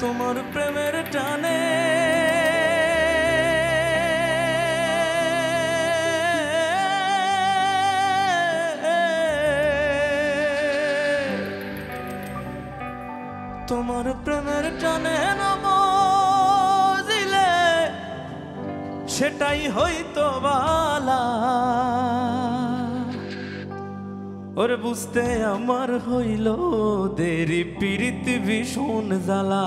তোমার প্রেমের টানে তোমার প্রেমের টানে নমজিলে সেটাই হইতো বালা ওরে বুঝতে আমার হইল দেরি পীড়িত ভীষণ জ্বালা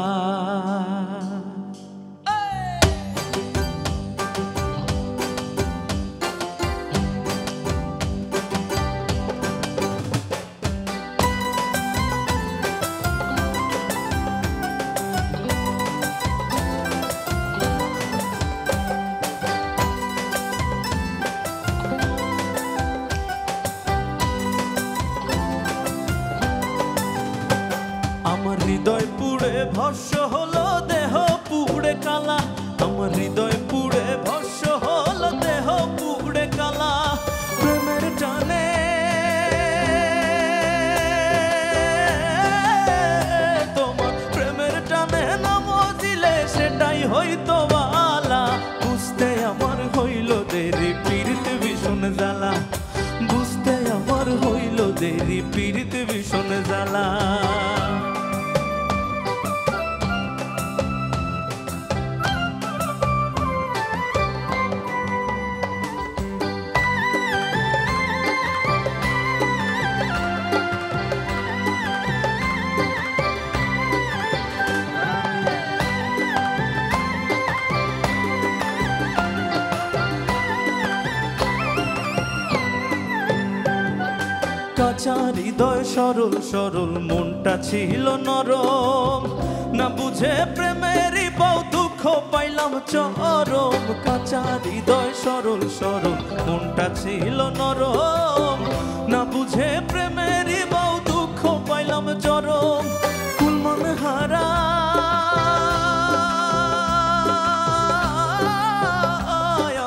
আমার হৃদয় পুড়ে ভস্য হলো দেহ পুড়ে কালা আমার হৃদয় পুড়ে ভস্য হলো দেহ পুড়ে কালা প্রেমের টানে তোমার প্রেমের টানে নমজিলে সেটাই হইতো বালা বুঝতে আমার হইল দেরি পীড়িত ভীষণ জ্বালা বুঝতে আমার হইল দেরি পীড়িত ভীষণ জ্বালা কাঁচা হৃদয় সরল সরল মনটা ছিল নরম না বুঝে প্রেমেরই বউ দুঃখ পাইলাম চরম কাঁচা হৃদয় সরল সরল মনটা ছিল নরম না বুঝে প্রেমেরই বউ দুঃখ পাইলাম চরম কুলমন হারা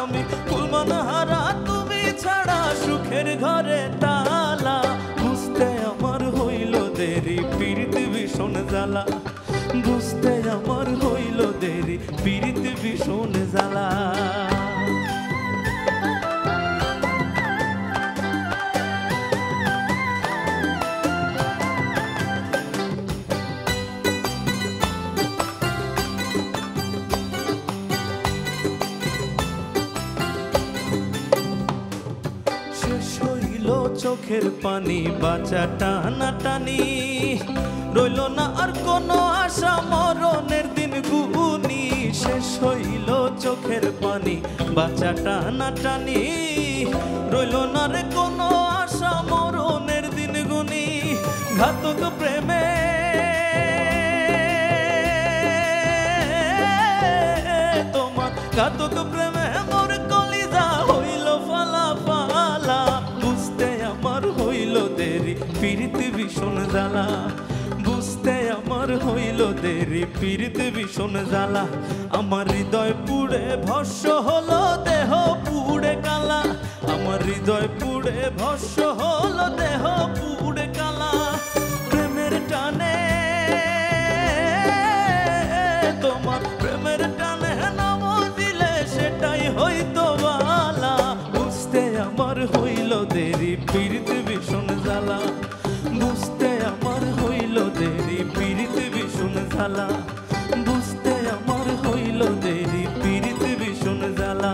আমি কুলমন হারা তুমি ছাড়া সুখের ঘরে তালা বুঝতে আমার হইল দেরি পীড়িত ভীষণ জ্বালা বুঝতে আমার হইল দেরি পীড়িত ভীষণ জ্বালা চোখের পানি বাঁচা টানা টানি রইল না আর কোনো আশা মরণের দিন গুনি শেষ হইল চোখের পানি বাঁচা টানা টানি রইল না রে কোনো আশা মরণের দিন গুনি ঘাতক প্রেমে তোমার ঘাতক প্রেমে মোর কলিজা হইল ফালা ফালা বুঝতে আমার হইল দেরি পীড়িত ভীষণ জ্বালা বুঝতে আমার হইল দেরি পীড়িত ভীষণ জ্বালা আমার হৃদয় পুড়ে ভস্য হলো দেহ পুড়ে কালা আমার হৃদয় পুড়ে ভস্য হলো দেহ পুড়ে কালা প্রেমের টানে তোমার প্রেমের টানে নমজিলে সেটাই হইতো বালা বুঝতে আমার হইল দেরি পীড়িত ভীষণ জ্বালা বুঝতে আমার হইল দেরি পীড়িত ভীষণ জ্বালা বুঝতে আমার হইল দেরি পীড়িত ভীষণ জ্বালা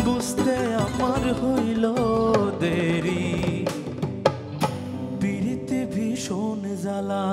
বুঝতে আমার হইল দেরি পীড়িত ভীষণ জ্বালা।